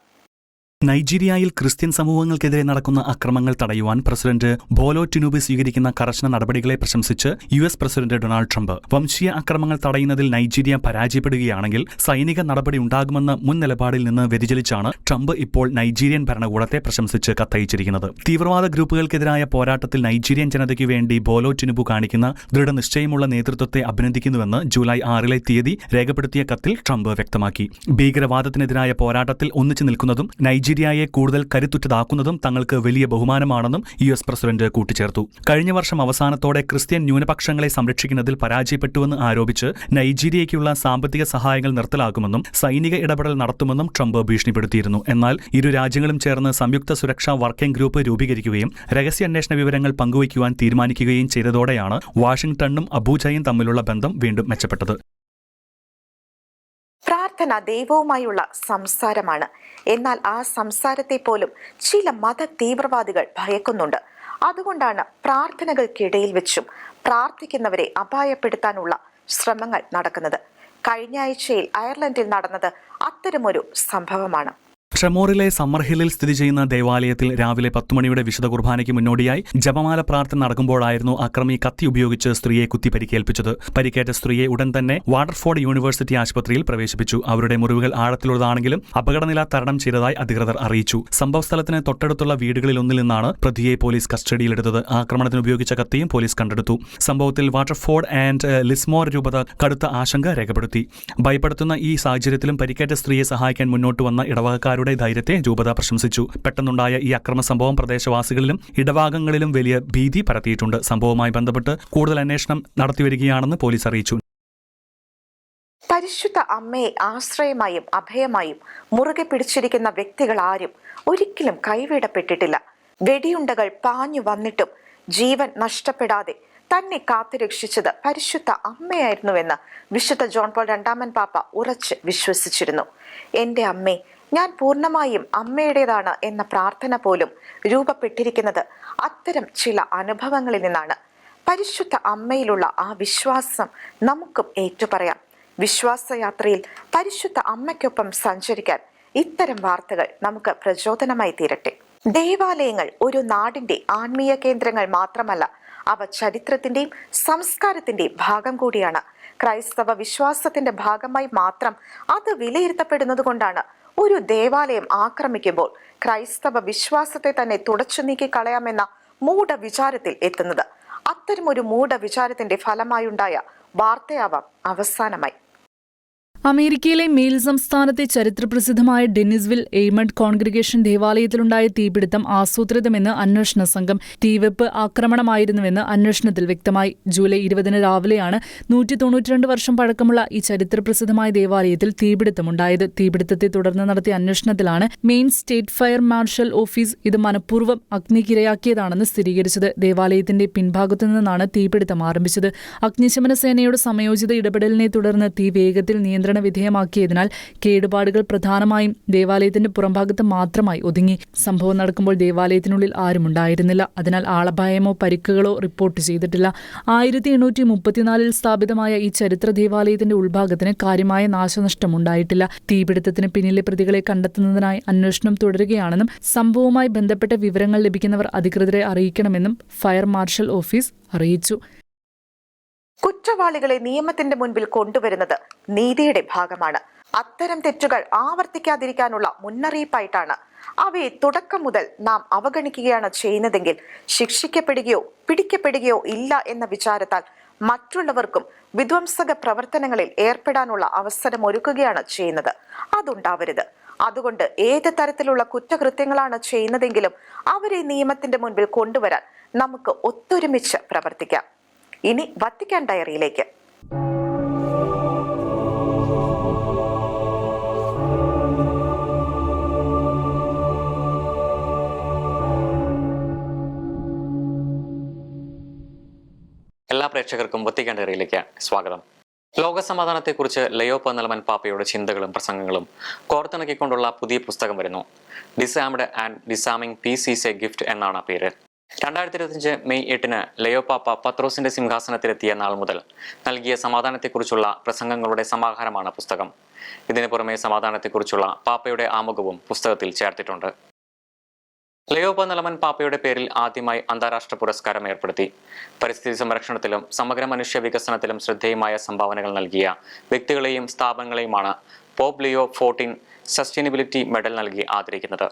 S4: നൈജീരിയയിൽ ക്രിസ്ത്യൻ സമൂഹങ്ങൾക്കെതിരെ നടക്കുന്ന അക്രമങ്ങൾ തടയുവാൻ പ്രസിഡന്റ് ബോലോ ടിനുബ് സ്വീകരിക്കുന്ന കർശന നടപടികളെ പ്രശംസിച്ച് US പ്രസിഡന്റ് ഡൊണാൾഡ് ട്രംപ് വംശീയ അക്രമങ്ങൾ തടയുന്നതിൽ നൈജീരിയ പരാജയപ്പെടുകയാണെങ്കിൽ സൈനിക നടപടി ഉണ്ടാകുമെന്ന മുൻ നിലപാടിൽ നിന്ന് വ്യതിചലിച്ചാണ് ട്രംപ് ഇപ്പോൾ നൈജീരിയൻ ഭരണകൂടത്തെ പ്രശംസിച്ച് കത്തയച്ചിരിക്കുന്നത്. തീവ്രവാദ ഗ്രൂപ്പുകൾക്കെതിരായ പോരാട്ടത്തിൽ നൈജീരിയൻ ജനതയ്ക്ക് വേണ്ടി ബോലോ ടിനുബ് കാണിക്കുന്ന ദൃഢനിശ്ചയമുള്ള നേതൃത്വത്തെ അഭിനന്ദിക്കുന്നുവെന്ന് ജൂലൈ 6 തീയതി രേഖപ്പെടുത്തിയ കത്തിൽ ട്രംപ് വ്യക്തമാക്കി. ഭീകരവാദത്തിനെതിരായ പോരാട്ടത്തിൽ ഒന്നിച്ചു നിൽക്കുന്നതും നൈജീരിയയെ കൂടുതൽ കരുത്തുറ്റതാക്കുന്നതും തങ്ങൾക്ക് വലിയ ബഹുമാനമാണെന്നും US പ്രസിഡന്റ് കൂട്ടിച്ചേർത്തു. കഴിഞ്ഞ വർഷം അവസാനത്തോടെ ക്രിസ്ത്യൻ ന്യൂനപക്ഷങ്ങളെ സംരക്ഷിക്കുന്നതിൽ പരാജയപ്പെട്ടുവെന്ന് ആരോപിച്ച് നൈജീരിയയ്ക്കുള്ള സാമ്പത്തിക സഹായങ്ങൾ നിർത്തലാക്കുമെന്നും സൈനിക ഇടപെടൽ നടത്തുമെന്നും ട്രംപ് ഭീഷണിപ്പെടുത്തിയിരുന്നു. എന്നാൽ ഇരു രാജ്യങ്ങളും ചേർന്ന് സംയുക്ത സുരക്ഷാ വർക്കിംഗ് ഗ്രൂപ്പ് രൂപീകരിക്കുകയും രഹസ്യാന്വേഷണ വിവരങ്ങൾ പങ്കുവയ്ക്കുവാൻ തീരുമാനിക്കുകയും ചെയ്തതോടെയാണ് വാഷിംഗ്ടണും അബൂജയും തമ്മിലുള്ള ബന്ധം വീണ്ടും മെച്ചപ്പെട്ടത്.
S1: പ്രാർത്ഥന ദൈവവുമായുള്ള സംസാരമാണ്. എന്നാൽ ആ സംസാരത്തെ പോലും ചില മത തീവ്രവാദികൾ ഭയക്കുന്നുണ്ട്. അതുകൊണ്ടാണ് പ്രാർത്ഥനകൾക്കിടയിൽ വെച്ചും പ്രാർത്ഥിക്കുന്നവരെ അപായപ്പെടുത്താനുള്ള ശ്രമങ്ങൾ നടക്കുന്നത്. കഴിഞ്ഞ ആഴ്ചയിൽ അയർലൻഡിൽ നടന്നത് അത്തരമൊരു സംഭവമാണ്.
S4: ഷെമോറിലെ സമ്മർ ഹില്ലിൽ സ്ഥിതി ചെയ്യുന്ന ദേവാലയത്തിൽ രാവിലെ 10 മണിയുടെ വിശുദ്ധ കുർബാനയ്ക്ക് മുന്നോടിയായി ജപമാല പ്രാർത്ഥന നടക്കുമ്പോഴായിരുന്നു അക്രമി കത്തി ഉപയോഗിച്ച് സ്ത്രീയെ കുത്തി പരിക്കേൽപ്പിച്ചത്. പരിക്കേറ്റ സ്ത്രീയെ ഉടൻ തന്നെ വാട്ടർഫോർഡ് യൂണിവേഴ്സിറ്റി ആശുപത്രിയിൽ പ്രവേശിപ്പിച്ചു. അവരുടെ മുറിവുകൾ ആഴത്തിലുള്ളതാണെങ്കിലും അപകടനില തരണം ചെയ്തതായി അധികൃതർ അറിയിച്ചു. സംഭവസ്ഥലത്തിന് തൊട്ടടുത്തുള്ള വീടുകളിലൊന്നിൽ നിന്നാണ് പ്രതിയെ പോലീസ് കസ്റ്റഡിയിലെടുത്തത്. ആക്രമണത്തിന് ഉപയോഗിച്ച കത്തിയും പോലീസ് കണ്ടെടുത്തു. സംഭവത്തിൽ വാട്ടർഫോർഡ് ആൻഡ് ലിസ്മോർ രൂപത കടുത്ത ആശങ്ക രേഖപ്പെടുത്തി. ഭയപ്പെടുത്തുന്ന ഈ സാഹചര്യത്തിലും പരിക്കേറ്റ സ്ത്രീയെ സഹായിക്കാൻ മുന്നോട്ട് വന്ന ഇടവകക്കാരുടെ ധൈര്യത്തെ രൂപത പ്രശംസിച്ചു. പെട്ടെന്നുണ്ടായ ഈ അക്രമ സംഭവം പ്രദേശവാസികളിലും ഇടവകങ്ങളിലും വലിയ ഭീതി പരത്തിയിട്ടുണ്ട്. സംഭവവുമായി ബന്ധപ്പെട്ട് കൂടുതൽ അന്വേഷണം നടത്തിവരികയാണെന്ന് പോലീസ് അറിയിച്ചു.
S1: പരിശുദ്ധ അമ്മയെ ആശ്രയമായും അഭയമായും മുറുകെ പിടിച്ചിരിക്കുന്ന വ്യക്തികൾ ആരും ഒരിക്കലും കൈവിടപ്പെട്ടിട്ടില്ല. വെടിയുണ്ടകൾ പാഞ്ഞു വന്നിട്ടും ജീവൻ നഷ്ടപ്പെടാതെ തന്നെ കാത്തുരക്ഷിച്ചത് പരിശുദ്ധ അമ്മയായിരുന്നുവെന്ന് വിശുദ്ധ ജോൺ പോൾ രണ്ടാമൻ പാപ്പ ഉറച്ച് വിശ്വസിച്ചിരുന്നു. എന്റെ അമ്മേ, ഞാൻ പൂർണ്ണമായും അമ്മയുടേതാണ് എന്ന പ്രാർത്ഥന പോലും രൂപപ്പെട്ടിരിക്കുന്നത് അത്തരം ചില അനുഭവങ്ങളിൽ നിന്നാണ്. പരിശുദ്ധ അമ്മയിലുള്ള ആ വിശ്വാസം നമുക്കും ഏറ്റുപറയാം. വിശ്വാസയാത്രയിൽ പരിശുദ്ധ അമ്മയ്ക്കൊപ്പം സഞ്ചരിക്കാൻ ഇത്തരം വാർത്തകൾ നമുക്ക് പ്രചോദനമായി തീരട്ടെ. ദേവാലയങ്ങൾ ഒരു നാടിന്റെ ആത്മീയ കേന്ദ്രങ്ങൾ മാത്രമല്ല, അവ ചരിത്രത്തിന്റെയും സംസ്കാരത്തിന്റെയും ഭാഗം കൂടിയാണ്. ക്രൈസ്തവ വിശ്വാസത്തിന്റെ ഭാഗമായി മാത്രം അത് വിലയിരുത്തപ്പെടുന്നത് കൊണ്ടാണ് ഒരു ദേവാലയം ആക്രമിക്കുമ്പോൾ ക്രൈസ്തവ വിശ്വാസത്തെ തന്നെ തുടച്ചു നീക്കി കളയാമെന്ന മൂഢവിചാരത്തിൽ എത്തുന്നത്. അത്തരമൊരു മൂഢവിചാരത്തിന്റെ ഫലമായുണ്ടായ വാർത്തയാവാം അവസാനമായി.
S2: അമേരിക്കയിലെ മെയിൽ സംസ്ഥാനത്തെ ചരിത്രപ്രസിദ്ധമായ ഡെന്നിസ്വിൽ എയ്മണ്ട് കോൺഗ്രിഗേഷൻ ദേവാലയത്തിലുണ്ടായ തീപിടുത്തം ആസൂത്രിതമെന്ന് അന്വേഷണ സംഘം. തീവെപ്പ് ആക്രമണമായിരുന്നുവെന്ന് അന്വേഷണത്തിൽ വ്യക്തമായി. ജൂലൈ 20 രാവിലെയാണ് 192 വർഷം പഴക്കമുള്ള ഈ ചരിത്രപ്രസിദ്ധമായ ദേവാലയത്തിൽ തീപിടുത്തമുണ്ടായത്. തീപിടുത്തത്തെ തുടർന്ന് നടത്തിയ അന്വേഷണത്തിലാണ് Maine state fire marshal office ഇത് മനഃപൂർവ്വം അഗ്നിക്കിരയാക്കിയതാണെന്ന് സ്ഥിരീകരിച്ചത്. ദേവാലയത്തിന്റെ പിൻഭാഗത്തു നിന്നാണ് തീപിടുത്തം ആരംഭിച്ചത്. അഗ്നിശമന സേനയുടെ സമയോചിത ഇടപെടലിനെ തുടർന്ന് തീ വേഗത്തിൽ നിയന്ത്രണ വിധേയമാക്കിയതിനാൽ കേടുപാടുകൾ പ്രധാനമായും ദേവാലയത്തിന്റെ പുറംഭാഗത്ത് മാത്രമായി ഒതുങ്ങി. സംഭവം നടക്കുമ്പോൾ ദേവാലയത്തിനുള്ളിൽ ആരുമുണ്ടായിരുന്നില്ല. അതിനാൽ ആളപായമോ പരിക്കുകളോ റിപ്പോർട്ട് ചെയ്തിട്ടില്ല. 1834 സ്ഥാപിതമായ ഈ ചരിത്ര ദേവാലയത്തിന്റെ ഉൾഭാഗത്തിന് കാര്യമായ നാശനഷ്ടമുണ്ടായിട്ടില്ല. തീപിടുത്തത്തിന് പിന്നിലെ പ്രതികളെ കണ്ടെത്തുന്നതിനായി അന്വേഷണം തുടരുകയാണെന്നും സംഭവവുമായി ബന്ധപ്പെട്ട വിവരങ്ങൾ ലഭിക്കുന്നവർ അധികൃതരെ അറിയിക്കണമെന്നും ഫയർ മാർഷൽ ഓഫീസ് അറിയിച്ചു.
S1: കുറ്റവാളികളെ നിയമത്തിന്റെ മുൻപിൽ കൊണ്ടുവരുന്നത് നീതിയുടെ ഭാഗമാണ്. അത്തരം തെറ്റുകൾ ആവർത്തിക്കാതിരിക്കാനുള്ള മുന്നറിയിപ്പായിട്ടാണ് അവയെ തുടക്കം മുതൽ നാം അവഗണിക്കുകയാണ് ചെയ്യുന്നതെങ്കിൽ ശിക്ഷിക്കപ്പെടുകയോ പിടിക്കപ്പെടുകയോ ഇല്ല എന്ന വിചാരത്താൽ മറ്റുള്ളവർക്കും വിധ്വംസക പ്രവർത്തനങ്ങളിൽ ഏർപ്പെടാനുള്ള അവസരം ഒരുക്കുകയാണ് ചെയ്യുന്നത്. അതുണ്ടാവരുത്. അതുകൊണ്ട് ഏത് തരത്തിലുള്ള കുറ്റകൃത്യങ്ങളാണ് ചെയ്യുന്നതെങ്കിലും അവരെ നിയമത്തിന്റെ മുൻപിൽ കൊണ്ടുവരാൻ നമുക്ക് ഒത്തൊരുമിച്ച് പ്രവർത്തിക്കാം. ഇനി വത്തിക്കാൻ ഡയറിയിലേക്ക്.
S6: എല്ലാ പ്രേക്ഷകർക്കും വത്തിക്കാൻ ഡയറിയിലേക്ക് സ്വാഗതം. ലോകസമാധാനത്തെക്കുറിച്ച് ലയോ പതിനാലാമൻ പാപ്പയുടെ ചിന്തകളും പ്രസംഗങ്ങളും കോർത്തിണക്കിക്കൊണ്ടുള്ള പുതിയ പുസ്തകം വരുന്നു. Disarmed and disarming peace is a gift എന്നാണ് പേര്. 2025 മെയ് 8 ലയോ പാപ്പ പത്രോസിന്റെ സിംഹാസനത്തിലെത്തിയ നാൾ മുതൽ നൽകിയ സമാധാനത്തെക്കുറിച്ചുള്ള പ്രസംഗങ്ങളുടെ സമാഹാരമാണ് പുസ്തകം. ഇതിനു പുറമെ സമാധാനത്തെക്കുറിച്ചുള്ള പാപ്പയുടെ ആമുഖവും പുസ്തകത്തിൽ ചേർത്തിട്ടുണ്ട്. ലയോ പതിനാലാമൻ പാപ്പയുടെ പേരിൽ ആദ്യമായി അന്താരാഷ്ട്ര പുരസ്കാരം ഏർപ്പെടുത്തി. പരിസ്ഥിതി സംരക്ഷണത്തിലും സമഗ്ര മനുഷ്യ വികസനത്തിലും ശ്രദ്ധേയമായ സംഭാവനകൾ നൽകിയ വ്യക്തികളെയും സ്ഥാപനങ്ങളെയുമാണ് പോപ്പ് ലിയോ 14 സസ്റ്റൈനബിലിറ്റി മെഡൽ നൽകി ആദരിക്കുന്നത്.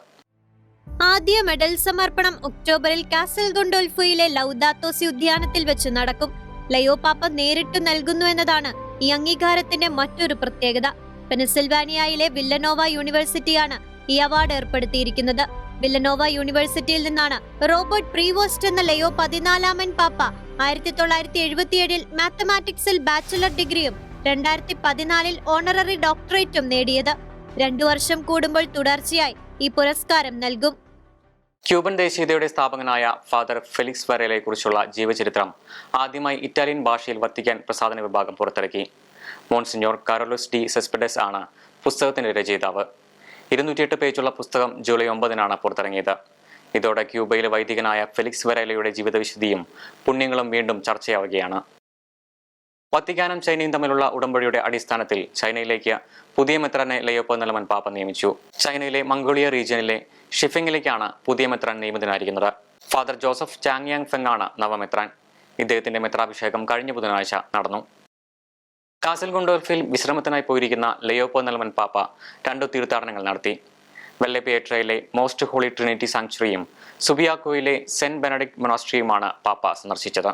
S7: ആദ്യ മെഡൽ സമർപ്പണം ഒക്ടോബറിൽ കാസൽ ഗൊണ്ടോൾഫോയിലെ ലൗദാത്തോസി ഉദ്യാനത്തിൽ വെച്ച് നടക്കും. ലയോ പാപ്പ നേരിട്ട് നൽകുന്നു എന്നതാണ് ഈ അംഗീകാരത്തിന്റെ മറ്റൊരു പ്രത്യേകത. പെൻസിൽവാനിയയിലെ വില്ലനോവ യൂണിവേഴ്സിറ്റിയാണ് ഈ അവാർഡ് ഏർപ്പെടുത്തിയിരിക്കുന്നത്. വില്ലനോവ യൂണിവേഴ്സിറ്റിയിൽ നിന്നാണ് റോബർട്ട് പ്രീവോസ്റ്റ് എന്ന ലയോ 14 പാപ്പ 1977 മാത്തമാറ്റിക്സിൽ ബാച്ചുലർ ഡിഗ്രിയും 2014 ഓണററി ഡോക്ടറേറ്റും നേടിയത്. 2 വർഷം കൂടുമ്പോൾ തുടർച്ചയായി ഈ പുരസ്കാരം നൽകും.
S6: ക്യൂബൻ ദേശീയതയുടെ സ്ഥാപകനായ ഫാദർ ഫെലിക്സ് വരേലയെ കുറിച്ചുള്ള ജീവചരിത്രം ആദ്യമായി ഇറ്റാലിയൻ ഭാഷയിൽ വത്തിക്കാൻ പ്രസാധന വിഭാഗം പുറത്തിറക്കി. മോൺസിഞ്ഞോർ കാരോലോസ് ഡി സെസ്പെഡസ് ആണ് പുസ്തകത്തിന്റെ രചയിതാവ്. 208 പേജുള്ള പുസ്തകം ജൂലൈ 9 പുറത്തിറങ്ങിയത്. ഇതോടെ ക്യൂബയിലെ വൈദികനായ ഫെലിക്സ് വരേലയുടെ ജീവിതവിശുദ്ധിയും പുണ്യങ്ങളും വീണ്ടും ചർച്ചയാവുകയാണ്. വത്തിക്കാനും ചൈനയും തമ്മിലുള്ള ഉടമ്പടിയുടെ അടിസ്ഥാനത്തിൽ ചൈനയിലേക്ക് പുതിയ മെത്രാനെ ലയോ പൊന്നലമൻ പാപ്പ നിയമിച്ചു. ചൈനയിലെ മംഗോളിയ റീജിയനിലെ ഷിഫിങ്ങിലേക്കാണ് പുതിയ മെത്രാൻ നിയമിതനായിരിക്കുന്നത്. Father Joseph Chang Yang Feng ആണ് നവമെത്രാൻ. ഇദ്ദേഹത്തിന്റെ മെത്രാഭിഷേകം കഴിഞ്ഞ ബുധനാഴ്ച നടന്നു. കാസൽ ഗൊണ്ടോൽഫിൽ വിശ്രമത്തിനായി പോയിരിക്കുന്ന ലയോ പൊന്നലമൻ പാപ്പ 2 തീർത്ഥാടനങ്ങൾ നടത്തി. വെല്ലപിയേട്രയിലെ മോസ്റ്റ് ഹോളി ട്രിനിറ്റി സാങ്ച്വറിയും സുബിയാക്കോയിലെ സെന്റ് ബെനഡിക്ട് മൊണാസ്ട്രിയുമാണ് പാപ്പ സന്ദർശിച്ചത്.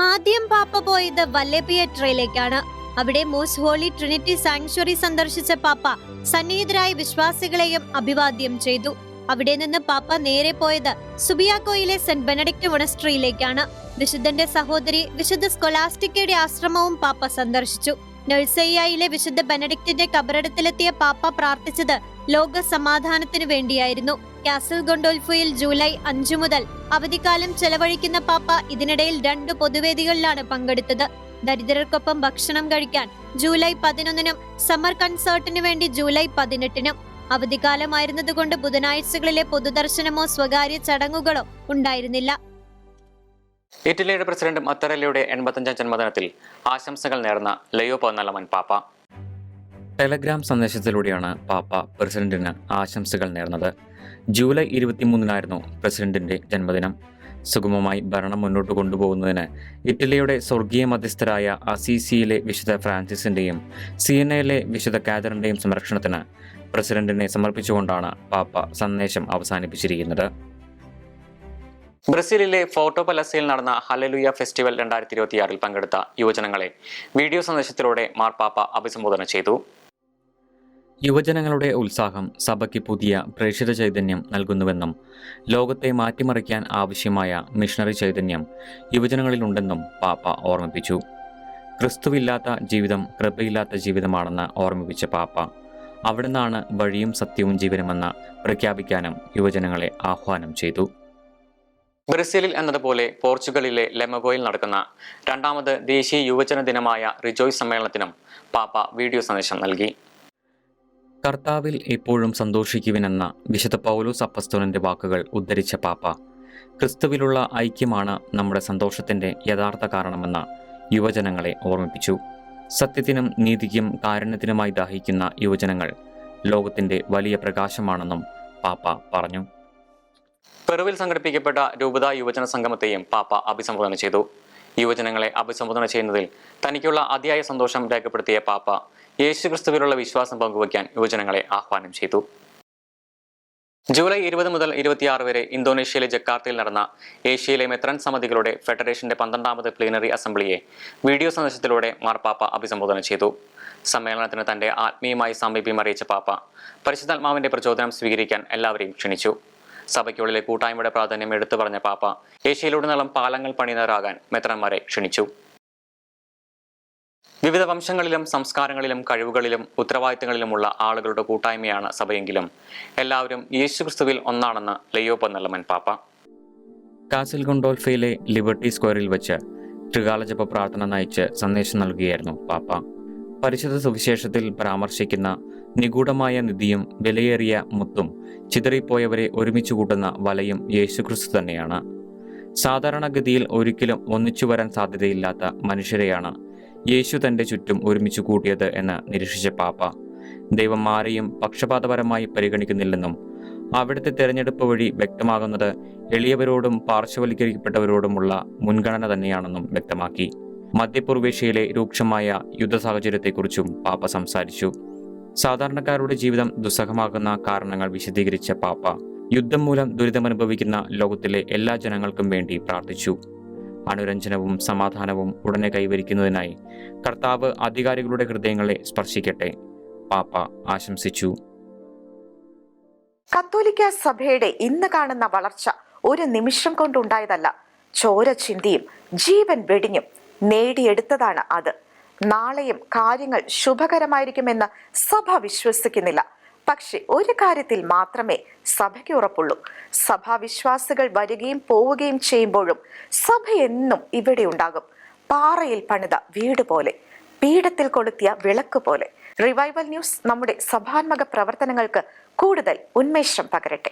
S7: ആദ്യം പാപ്പ പോയത് വല്ലപിയേട്രയിലേക്കാണ്. അവിടെ മോസ്റ്റ് ഹോളി ട്രിനിറ്റി സാങ്ച്വറി സന്ദർശിച്ച പാപ്പ സന്നിഹിതരായ വിശ്വാസികളെയും അഭിവാദ്യം ചെയ്തു. അവിടെ നിന്ന് പാപ്പ നേരെ പോയത് സുബിയാക്കോയിലെ സെന്റ് ബെനഡിക്ട് മൊണസ്ട്രിയിലേക്കാണ്. വിശുദ്ധന്റെ സഹോദരി വിശുദ്ധ സ്കൊലാസ്റ്റിക്കയുടെ ആശ്രമവും പാപ്പ സന്ദർശിച്ചു. നഴ്സയ്യയിലെ വിശുദ്ധ ബെനഡിക്റ്റിന്റെ കബറിടത്തിലെത്തിയ പാപ്പ പ്രാർത്ഥിച്ചത് ലോക സമാധാനത്തിനു വേണ്ടിയായിരുന്നു. കാസൽ ഗൊണ്ടോൽഫോയിൽ ജൂലൈ 5 മുതൽ അവധിക്കാലം ചെലവഴിക്കുന്ന പാപ്പ ഇതിനിടയിൽ 2 പൊതുവേദികളിലാണ് പങ്കെടുത്തത്. ദരിദ്രർക്കൊപ്പം ഭക്ഷണം കഴിക്കാൻ ജൂലൈ 11-നും സമ്മർ കൺസേർട്ടിനു വേണ്ടി ജൂലൈ 18-നും. അവധിക്കാലമായിരുന്നതുകൊണ്ട് ബുധനാഴ്ചകളിലെ പൊതുദർശനമോ സ്വകാര്യ ചടങ്ങുകളോ ഉണ്ടായിരുന്നില്ല.
S6: ഇറ്റലിയുടെ പ്രസിഡന്റ് മത്തറെല്ലയുടെ 85ാം ജന്മദിനത്തിൽ ആശംസകൾ നേർന്ന ലയോ പൊന്നലമൻ പാപ്പ. ടെലഗ്രാം സന്ദേശത്തിലൂടെയാണ് പാപ്പ പ്രസിഡന്റിന് ആശംസകൾ നേർന്നത്. ജൂലൈ 23-നായിരുന്നു പ്രസിഡന്റിന്റെ ജന്മദിനം. സുഗമമായി ഭരണം മുന്നോട്ട് കൊണ്ടുപോകുന്നതിന് ഇറ്റലിയുടെ സ്വർഗീയ മധ്യസ്ഥരായ അസീസിയിലെ വിശുദ്ധ ഫ്രാൻസിസിന്റെയും സിയന്നയിലെ വിശുദ്ധ കാതറിന്റെയും സംരക്ഷണത്തിന് പ്രസിഡന്റിനെ സമർപ്പിച്ചുകൊണ്ടാണ് പാപ്പ സന്ദേശം അവസാനിപ്പിച്ചിരിക്കുന്നത്. ബ്രസീലിലെ ഫോർട്ടോ പലസയിൽ നടന്ന ഹല്ലേലൂയ ഫെസ്റ്റിവൽ 2026 പങ്കെടുത്ത യുവജനങ്ങളെ വീഡിയോ സന്ദേശത്തിലൂടെ മാർപ്പാപ്പ അഭിസംബോധന ചെയ്തു. യുവജനങ്ങളുടെ ഉത്സാഹം സഭയ്ക്ക് പുതിയ പ്രേക്ഷിത ചൈതന്യം നൽകുന്നുവെന്നും ലോകത്തെ മാറ്റിമറിക്കാൻ ആവശ്യമായ മിഷണറി ചൈതന്യം യുവജനങ്ങളിലുണ്ടെന്നും പാപ്പ ഓർമ്മിപ്പിച്ചു. ക്രിസ്തുവില്ലാത്ത ജീവിതം കൃപയില്ലാത്ത ജീവിതമാണെന്ന് ഓർമ്മിപ്പിച്ച പാപ്പ അവിടുന്നാണ് വഴിയും സത്യവും ജീവനുമെന്ന് പ്രഖ്യാപിക്കാനും യുവജനങ്ങളെ ആഹ്വാനം ചെയ്തു. ബ്രസീലിൽ എന്നതുപോലെ പോർച്ചുഗലിലെ ലെമഗോയിൽ നടക്കുന്ന 2ാമത് ദേശീയ യുവജന ദിനമായ റിജോയ്സ് സമ്മേളനത്തിനും പാപ്പ വീഡിയോ സന്ദേശം നൽകി. കർത്താവിൽ എപ്പോഴും സന്തോഷിക്കുവിനെന്ന വിശുദ്ധ പൗലോസ് അപ്പസ്തോലന്റെ വാക്കുകൾ ഉദ്ധരിച്ച പാപ്പ ക്രിസ്തുവിലുള്ള ഐക്യമാണ് നമ്മുടെ സന്തോഷത്തിന്റെ യഥാർത്ഥ കാരണമെന്ന് യുവജനങ്ങളെ ഓർമ്മിപ്പിച്ചു. സത്യത്തിനും നീതിക്കും കാരുണ്യത്തിനുമായി ദാഹിക്കുന്ന യുവജനങ്ങൾ ലോകത്തിന്റെ വലിയ പ്രകാശമാണെന്നും പാപ്പ പറഞ്ഞു. പെറുവിൽ സംഘടിപ്പിക്കപ്പെട്ട രൂപത യുവജന സംഗമത്തെയും പാപ്പ അഭിസംബോധന ചെയ്തു. യുവജനങ്ങളെ അഭിസംബോധന ചെയ്യുന്നതിൽ തനിക്കുള്ള അതിയായ സന്തോഷം രേഖപ്പെടുത്തിയ പാപ്പ യേശുക്രിസ്തുവിലുള്ള വിശ്വാസം പങ്കുവയ്ക്കാൻ യുവജനങ്ങളെ ആഹ്വാനം ചെയ്തു. ജൂലൈ 20 മുതൽ 26 വരെ ഇന്തോനേഷ്യയിലെ ജക്കാർത്തയിൽ നടന്ന ഏഷ്യയിലെ മെത്രാൻ സമിതികളുടെ ഫെഡറേഷന്റെ 12ാമത് പ്ലീനറി അസംബ്ലിയെ വീഡിയോ സന്ദേശത്തിലൂടെ മാർപ്പാപ്പ അഭിസംബോധന ചെയ്തു. സമ്മേളനത്തിന് തന്റെ ആത്മീയമായി സാമീപ്യം അറിയിച്ച പാപ്പ പരിശുദ്ധാത്മാവിന്റെ പ്രചോദനം സ്വീകരിക്കാൻ എല്ലാവരെയും ക്ഷണിച്ചു. സഭയ്ക്കുള്ളിലെ കൂട്ടായ്മയുടെ പ്രാധാന്യം എടുത്തു പറഞ്ഞ പാപ്പ ഏഷ്യയിലുടനീളം പാലങ്ങൾ പണിയുന്നവരാകാൻ മെത്രാന്മാരെ ക്ഷണിച്ചു. വിവിധ വംശങ്ങളിലും സംസ്കാരങ്ങളിലും കഴിവുകളിലും ഉത്തരവാദിത്തങ്ങളിലുമുള്ള ആളുകളുടെ കൂട്ടായ്മയാണ് സഭയെങ്കിലും എല്ലാവരും യേശുക്രിസ്തുവിൽ ഒന്നാണെന്ന് ലയോ പൊന്നലമൻ പാപ്പ. കാസൽ ഗൊണ്ടോൽഫയിലെ ലിബർട്ടി സ്ക്വയറിൽ വെച്ച് ത്രികാല ജപ പ്രാർത്ഥന നയിച്ച് സന്ദേശം നൽകുകയായിരുന്നു പാപ്പ. പരിശുദ്ധ സുവിശേഷത്തിൽ പരാമർശിക്കുന്ന നിഗൂഢമായ നിധിയും വിലയേറിയ മുത്തും ചിതറിപ്പോയവരെ ഒരുമിച്ച് കൂട്ടുന്ന വലയും യേശുക്രിസ്തു തന്നെയാണ്. സാധാരണഗതിയിൽ ഒരിക്കലും ഒന്നിച്ചു വരാൻ സാധ്യതയില്ലാത്ത മനുഷ്യരെയാണ് യേശു തന്റെ ചുറ്റും ഒരുമിച്ച് കൂട്ടിയത് എന്ന് നിരീക്ഷിച്ച പാപ്പ ദൈവം ആരെയും പക്ഷപാതപരമായി പരിഗണിക്കുന്നില്ലെന്നും അവിടുത്തെ തെരഞ്ഞെടുപ്പ് വഴി വ്യക്തമാകുന്നത് എളിയവരോടും പാർശ്വവൽക്കരിക്കപ്പെട്ടവരോടുമുള്ള മുൻഗണന തന്നെയാണെന്നും വ്യക്തമാക്കി. മധ്യപൂർവേഷ്യയിലെ രൂക്ഷമായ യുദ്ധ സാഹചര്യത്തെക്കുറിച്ചും പാപ്പ സംസാരിച്ചു. സാധാരണക്കാരുടെ ജീവിതം ദുസ്സഹമാകുന്ന കാരണങ്ങൾ വിശദീകരിച്ച പാപ്പ യുദ്ധം മൂലം ദുരിതമനുഭവിക്കുന്ന ലോകത്തിലെ എല്ലാ ജനങ്ങൾക്കും വേണ്ടി പ്രാർത്ഥിച്ചു. അനുരഞ്ജനവും സമാധാനവും ഉടനെ കൈവരിക്കുന്നതിനായി കർത്താവ് അധികാരികളുടെ ഹൃദയങ്ങളെ സ്പർശിക്കട്ടെ, പാപ്പ ആശംസിച്ചു.
S1: കത്തോലിക്ക സഭയുടെ ഇന്ന് കാണുന്ന വളർച്ച ഒരു നിമിഷം കൊണ്ടുണ്ടായതല്ല. ചോര ചിന്തിയും ജീവൻ വെടിഞ്ഞും നേടിയെടുത്തതാണ് അത്. നാളെയും കാര്യങ്ങൾ ശുഭകരമായിരിക്കുമെന്ന് സഭ വിശ്വസിക്കുന്നില്ല. പക്ഷെ ഒരു കാര്യത്തിൽ മാത്രമേ സഭയ്ക്ക് ഉറപ്പുള്ളൂ. സഭാവിശ്വാസികൾ വരികയും പോവുകയും ചെയ്യുമ്പോഴും സഭ എന്നും ഇവിടെ ഉണ്ടാകും, പാറയിൽ പണിത വീട് പോലെ. പീഠത്തിൽ കൊളുത്തിയ വിളക്ക് പോലെ. റിവൈവൽ ന്യൂസ് നമ്മുടെ സഭാത്മക പ്രവർത്തനങ്ങൾക്ക് കൂടുതൽ ഉന്മേഷം പകരട്ടെ.